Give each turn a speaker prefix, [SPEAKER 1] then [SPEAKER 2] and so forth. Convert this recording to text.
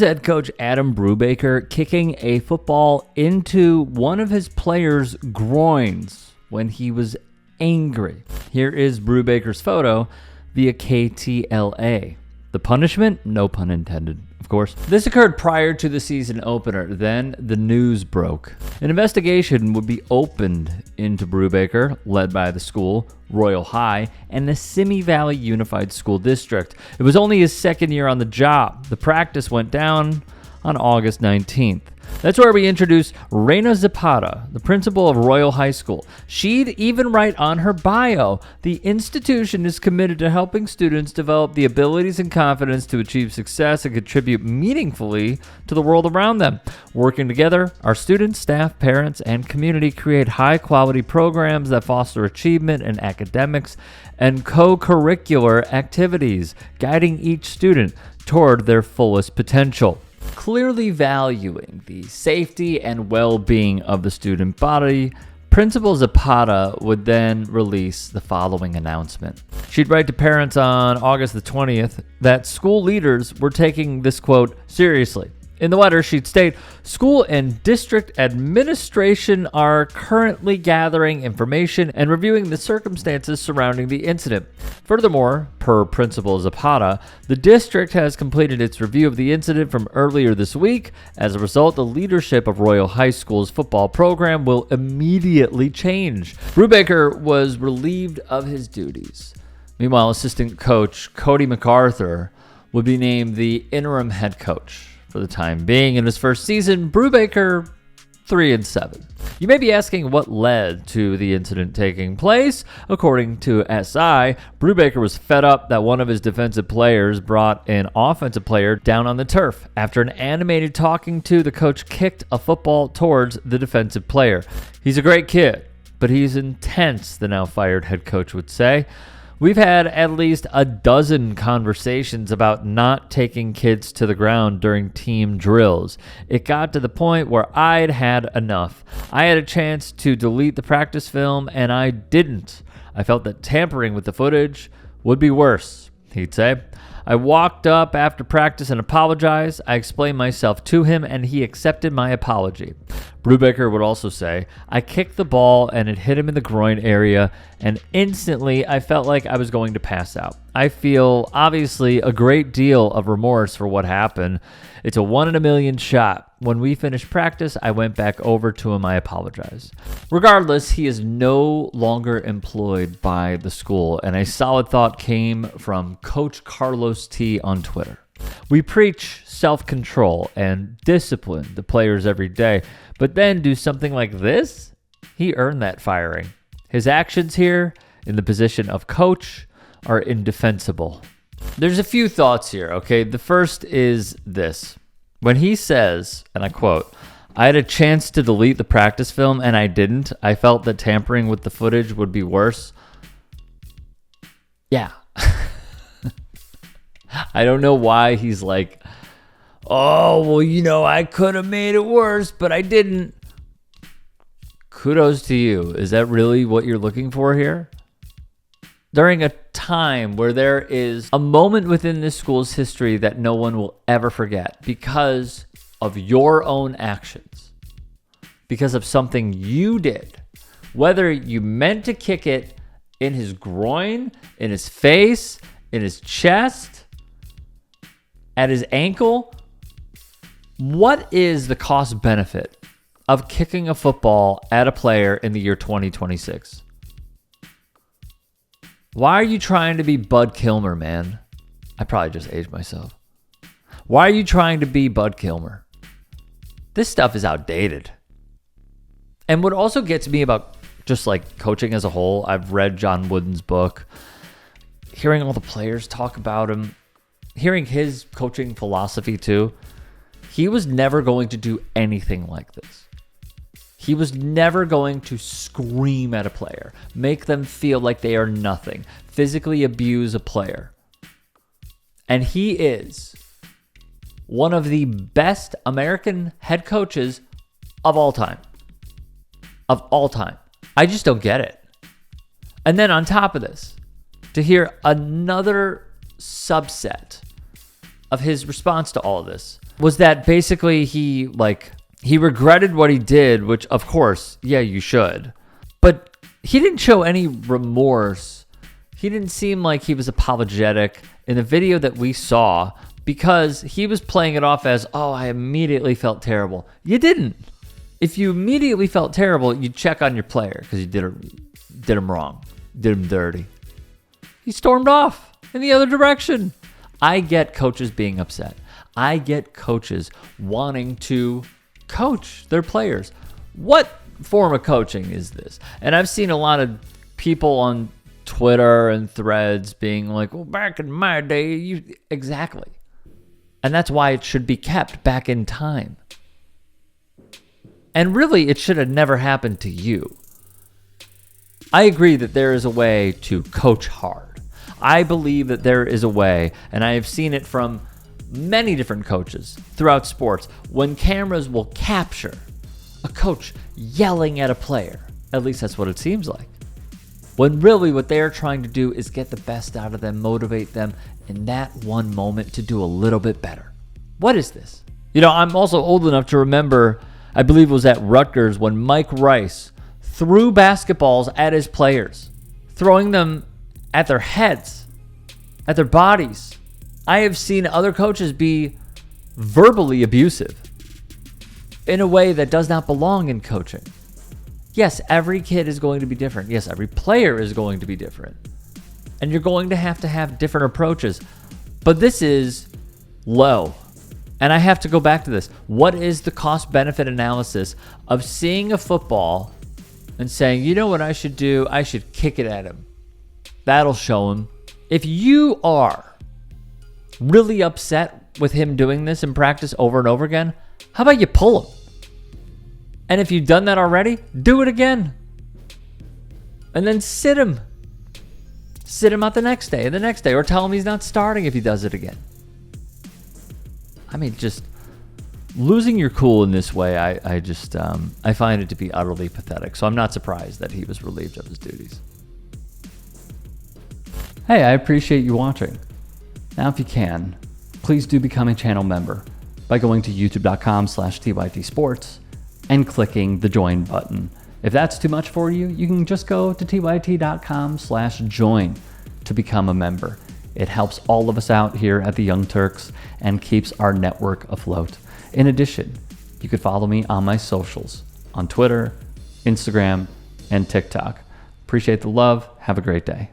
[SPEAKER 1] is head coach Adam Brubaker kicking a football into one of his players' groins when he was angry. Here is Brubaker's photo via KTLA. The punishment? No pun intended, of course. This occurred prior to the season opener. Then the news broke. An investigation would be opened into Brubaker, led by the school, Royal High, and the Simi Valley Unified School District. It was only his second year on the job. The practice went down on August 19th. That's where we introduce Reina Zapata, the principal of Royal High School. She'd even write on her bio, the institution is committed to helping students develop the abilities and confidence to achieve success and contribute meaningfully to the world around them. Working together, our students, staff, parents, and community create high-quality programs that foster achievement in academics and co-curricular activities, guiding each student toward their fullest potential. Clearly valuing the safety and well-being of the student body, Principal Zapata would then release the following announcement. She'd write to parents on August the 20th that school leaders were taking this, quote, seriously. In the letter, she'd state, school and district administration are currently gathering information and reviewing the circumstances surrounding the incident. Furthermore, per Principal Zapata, the district has completed its review of the incident from earlier this week. As a result, the leadership of Royal High School's football program will immediately change. Brubaker was relieved of his duties. Meanwhile, assistant coach Cody MacArthur would be named the interim head coach. For the time being, in his first season, Brubaker 3-7. You may be asking what led to the incident taking place. According to SI, Brubaker was fed up that one of his defensive players brought an offensive player down on the turf. After an animated talking to, the coach kicked a football towards the defensive player. He's a great kid, but he's intense, the now fired head coach would say. We've had at least a dozen conversations about not taking kids to the ground during team drills. It got to the point where I'd had enough. I had a chance to delete the practice film, and I didn't. I felt that tampering with the footage would be worse, he'd say. I walked up after practice and apologized. I explained myself to him, and he accepted my apology. Brubaker would also say, I kicked the ball and it hit him in the groin area, and instantly I felt like I was going to pass out. I feel, obviously, a great deal of remorse for what happened. It's a 1 in a million shot. When we finished practice, I went back over to him. I apologized. Regardless, he is no longer employed by the school, and a solid thought came from Coach Carlos T. on Twitter. We preach self-control and discipline to players every day, but then do something like this? He earned that firing. His actions here, in the position of coach, are indefensible. There's a few thoughts here, okay? The first is this. When he says, and I quote, I had a chance to delete the practice film and I didn't. I felt that tampering with the footage would be worse. Yeah. I don't know why he's like, oh, well, I could have made it worse, but I didn't. Kudos to you. Is that really what you're looking for here? During a time where there is a moment within this school's history that no one will ever forget because of your own actions, because of something you did, whether you meant to kick it in his groin, in his face, in his chest, at his ankle, what is the cost benefit of kicking a football at a player in the year 2026? Why are you trying to be Bud Kilmer, man? I probably just aged myself. Why are you trying to be Bud Kilmer? This stuff is outdated. And what also gets me about just like coaching as a whole, I've read John Wooden's book, hearing all the players talk about him, hearing his coaching philosophy too. He was never going to do anything like this. He was never going to scream at a player, make them feel like they are nothing, physically abuse a player. And he is one of the best American head coaches of all time. Of all time. I just don't get it. And then on top of this, to hear another subset of his response to all of this, was that basically he regretted what he did, which of course, yeah, you should. But he didn't show any remorse. He didn't seem like he was apologetic in the video that we saw, because he was playing it off as, oh, I immediately felt terrible. You didn't. If you immediately felt terrible, you'd check on your player because you did him wrong, did him dirty. He stormed off in the other direction. I get coaches being upset. I get coaches wanting to coach their players. What form of coaching is this? And I've seen a lot of people on Twitter and threads being like, well, back in my day, exactly. And that's why it should be kept back in time. And really, it should have never happened to you. I agree that there is a way to coach hard. I believe that there is a way, and I have seen it from many different coaches throughout sports, when cameras will capture a coach yelling at a player. At least that's what it seems like. When really what they are trying to do is get the best out of them, motivate them in that one moment to do a little bit better. What is this? I'm also old enough to remember, I believe it was at Rutgers, when Mike Rice threw basketballs at his players, throwing them at their heads, at their bodies. I have seen other coaches be verbally abusive in a way that does not belong in coaching. Yes, every kid is going to be different. Yes, every player is going to be different. And you're going to have different approaches. But this is low. And I have to go back to this. What is the cost-benefit analysis of seeing a football and saying, you know what I should do? I should kick it at him. That'll show him. If you are really upset with him doing this in practice over and over again, how about you pull him? And if you've done that already, do it again. And then sit him. Sit him out the next day and the next day, or tell him he's not starting if he does it again. I mean, just losing your cool in this way, I find it to be utterly pathetic. So I'm not surprised that he was relieved of his duties. Hey, I appreciate you watching. Now, if you can, please do become a channel member by going to youtube.com/tytsports and clicking the join button. If that's too much for you, you can just go to tyt.com/join to become a member. It helps all of us out here at the Young Turks and keeps our network afloat. In addition, you could follow me on my socials on Twitter, Instagram, and TikTok. Appreciate the love. Have a great day.